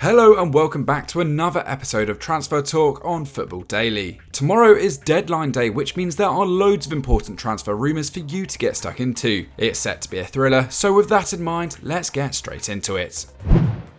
Hello and welcome back to another episode of Transfer Talk on Football Daily. Tomorrow is deadline day, which means there are loads of important transfer rumours for you to get stuck into. It's set to be a thriller, so with that in mind, let's get straight into it.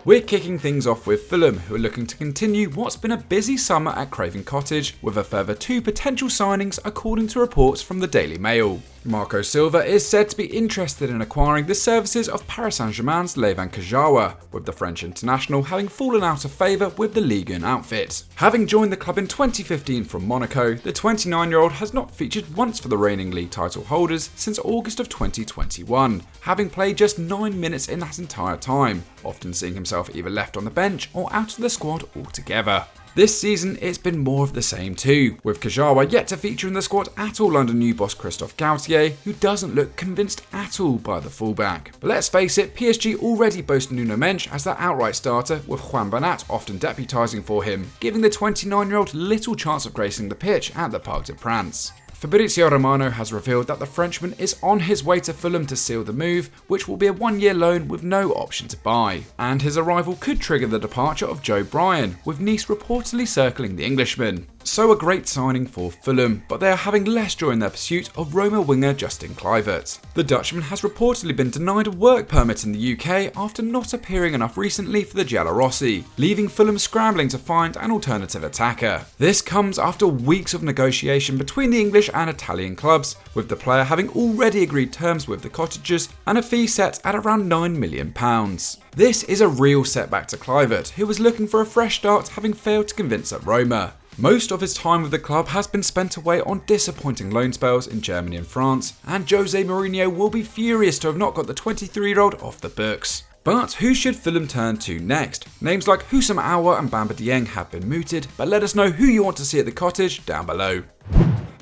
We're kicking things off with Fulham, who are looking to continue what's been a busy summer at Craven Cottage, with a further 2 potential signings according to reports from the Daily Mail. Marco Silva is said to be interested in acquiring the services of Paris Saint-Germain's Levan Kajawa, with the French international having fallen out of favour with the Ligue 1 outfit. Having joined the club in 2015 from Monaco, the 29-year-old has not featured once for the reigning league title holders since August of 2021, having played just 9 minutes in that entire time, often seeing himself either left on the bench or out of the squad altogether. This season, it's been more of the same too, with Kajawa yet to feature in the squad at all under new boss Christophe Galtier, who doesn't look convinced at all by the fullback. But let's face it, PSG already boast Nuno Mensch as their outright starter, with Juan Bernat often deputising for him, giving the 29-year-old little chance of gracing the pitch at the Parc des Princes. Fabrizio Romano has revealed that the Frenchman is on his way to Fulham to seal the move, which will be a 1-year loan with no option to buy. And his arrival could trigger the departure of Joe Bryan, with Nice reportedly circling the Englishman. So a great signing for Fulham, but they are having less joy in their pursuit of Roma winger Justin Kluivert. The Dutchman has reportedly been denied a work permit in the UK after not appearing enough recently for the Giallorossi, leaving Fulham scrambling to find an alternative attacker. This comes after weeks of negotiation between the English and Italian clubs, with the player having already agreed terms with the Cottagers and a fee set at around £9 million. This is a real setback to Kluivert, who was looking for a fresh start having failed to convince at Roma. Most of his time with the club has been spent away on disappointing loan spells in Germany and France, and Jose Mourinho will be furious to have not got the 23-year-old off the books. But who should Fulham turn to next? Names like Houssam Aouar and Bamba Dieng have been mooted, but let us know who you want to see at the Cottage down below.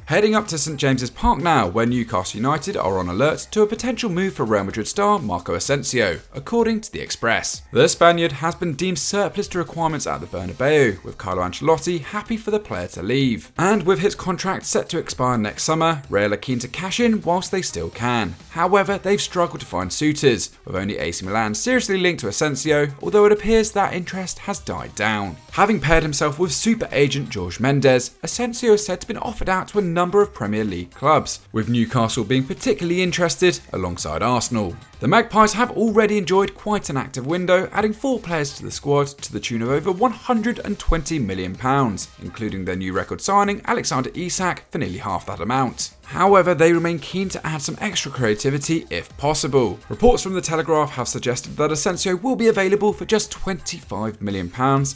Heading up to St James's Park now, where Newcastle United are on alert to a potential move for Real Madrid star Marco Asensio, according to the Express. The Spaniard has been deemed surplus to requirements at the Bernabeu, with Carlo Ancelotti happy for the player to leave. And with his contract set to expire next summer, Real are keen to cash in whilst they still can. However, they've struggled to find suitors, with only AC Milan seriously linked to Asensio, although it appears that interest has died down. Having paired himself with super agent Jorge Mendes, Asensio is said to have been offered out to a number of Premier League clubs, with Newcastle being particularly interested alongside Arsenal. The Magpies have already enjoyed quite an active window, adding 4 players to the squad to the tune of over £120 million, including their new record signing Alexander Isak for nearly half that amount. However, they remain keen to add some extra creativity if possible. Reports from the Telegraph have suggested that Asensio will be available for just £25 million,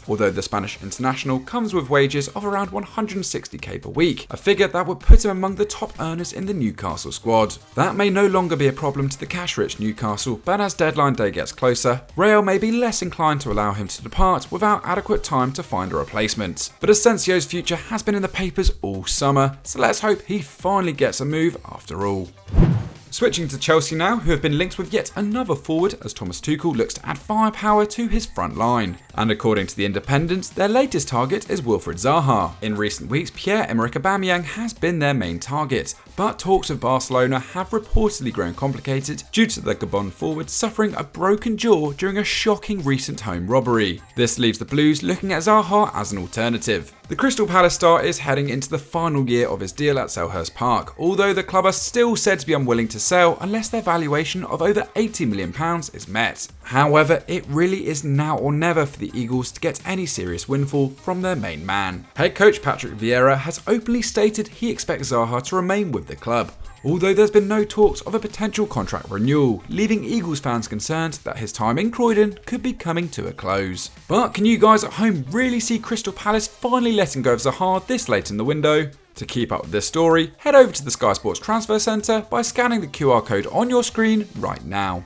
although the Spanish international comes with wages of around £160k per week, a figure that would put him among the top earners in the Newcastle squad. That may no longer be a problem to the cash-rich Newcastle, but as deadline day gets closer, Real may be less inclined to allow him to depart without adequate time to find a replacement. But Asensio's future has been in the papers all summer, so let's hope he finally gets a move after all. Switching to Chelsea now, who have been linked with yet another forward as Thomas Tuchel looks to add firepower to his front line. And according to The Independent, their latest target is Wilfried Zaha. In recent weeks, Pierre-Emerick Aubameyang has been their main target, but talks of Barcelona have reportedly grown complicated due to the Gabon forward suffering a broken jaw during a shocking recent home robbery. This leaves the Blues looking at Zaha as an alternative. The Crystal Palace star is heading into the final year of his deal at Selhurst Park, although the club are still said to be unwilling to sell unless their valuation of over £80 million is met. However, it really is now or never for the Eagles to get any serious windfall from their main man. Head coach Patrick Vieira has openly stated he expects Zaha to remain with the club, although there's been no talks of a potential contract renewal, leaving Eagles fans concerned that his time in Croydon could be coming to a close. But can you guys at home really see Crystal Palace finally letting go of Zaha this late in the window? To keep up with this story, head over to the Sky Sports Transfer Centre by scanning the QR code on your screen right now.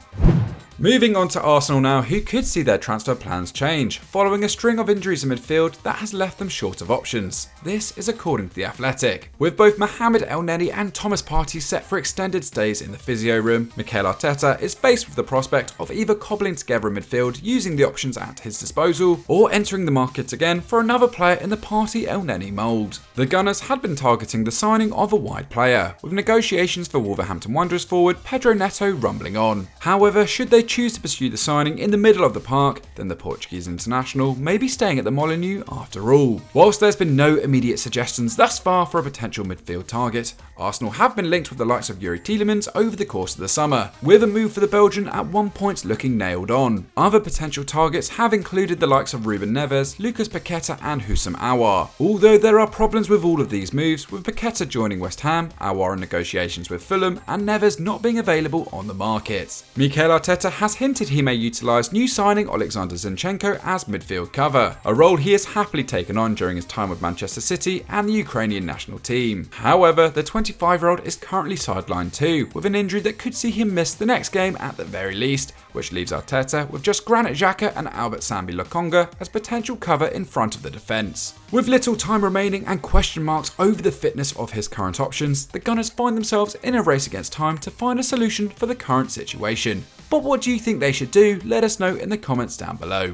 Moving on to Arsenal now, who could see their transfer plans change, following a string of injuries in midfield that has left them short of options. This is according to The Athletic. With both Mohamed Elneny and Thomas Partey set for extended stays in the physio room, Mikel Arteta is faced with the prospect of either cobbling together a midfield using the options at his disposal, or entering the market again for another player in the Partey Elneny mould. The Gunners had been targeting the signing of a wide player, with negotiations for Wolverhampton Wanderers forward Pedro Neto rumbling on. However, should they choose to pursue the signing in the middle of the park, then the Portuguese international may be staying at the Molineux after all. Whilst there's been no immediate suggestions thus far for a potential midfield target, Arsenal have been linked with the likes of Yuri Tielemans over the course of the summer, with a move for the Belgian at one point looking nailed on. Other potential targets have included the likes of Ruben Neves, Lucas Paqueta and Houssam Aouar. Although there are problems with all of these moves, with Paqueta joining West Ham, Aouar in negotiations with Fulham and Neves not being available on the market. Mikel Arteta has hinted he may utilise new signing Alexander Zinchenko as midfield cover, a role he has happily taken on during his time with Manchester City and the Ukrainian national team. However, the 25-year-old is currently sidelined too, with an injury that could see him miss the next game at the very least, which leaves Arteta with just Granit Xhaka and Albert Sambi Lokonga as potential cover in front of the defence. With little time remaining and question marks over the fitness of his current options, the Gunners find themselves in a race against time to find a solution for the current situation. But what do you think they should do? Let us know in the comments down below.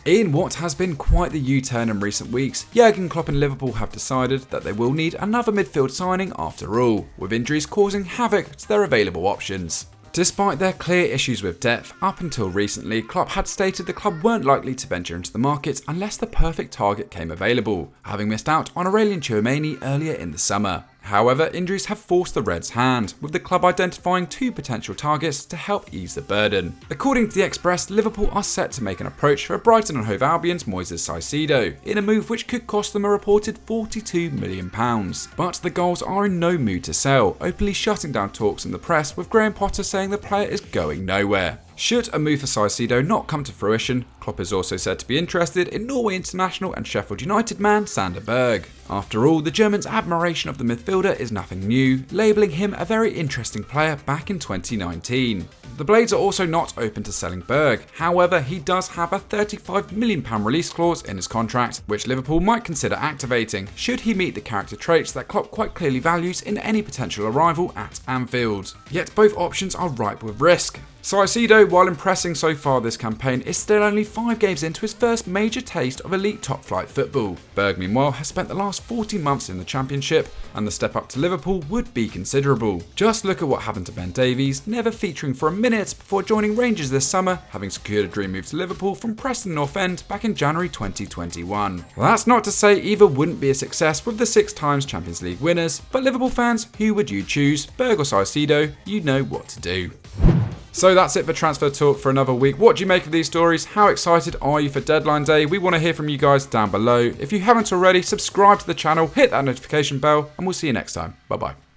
In what has been quite the U-turn in recent weeks, Jurgen Klopp and Liverpool have decided that they will need another midfield signing after all, with injuries causing havoc to their available options. Despite their clear issues with depth, up until recently, Klopp had stated the club weren't likely to venture into the market unless the perfect target came available, having missed out on Aurelien Tchouameni earlier in the summer. However, injuries have forced the Reds' hand, with the club identifying two potential targets to help ease the burden. According to the Express, Liverpool are set to make an approach for Brighton and Hove Albion's Moises Caicedo, in a move which could cost them a reported £42 million. But the Goals are in no mood to sell, openly shutting down talks in the press, with Graham Potter saying the player is going nowhere. Should a move for Caicedo not come to fruition, Klopp is also said to be interested in Norway international and Sheffield United man Sander Berg. After all, the German's admiration of the midfielder is nothing new, labelling him a very interesting player back in 2019. The Blades are also not open to selling Berg, however he does have a £35 million release clause in his contract, which Liverpool might consider activating should he meet the character traits that Klopp quite clearly values in any potential arrival at Anfield. Yet both options are ripe with risk. Caicedo, while impressing so far this campaign, is still only 5 games into his first major taste of elite top-flight football. Berg, meanwhile, has spent the last 14 months in the Championship, and the step up to Liverpool would be considerable. Just look at what happened to Ben Davies, never featuring for a minute before joining Rangers this summer, having secured a dream move to Liverpool from Preston North End back in January 2021. That's not to say either wouldn't be a success with the 6 times Champions League winners, but Liverpool fans, who would you choose, Berg or Caicedo? You know what to do. So that's it for Transfer Talk for another week. What do you make of these stories? How excited are you for deadline day? We want to hear from you guys down below. If you haven't already, subscribe to the channel, hit that notification bell, and we'll see you next time. Bye bye.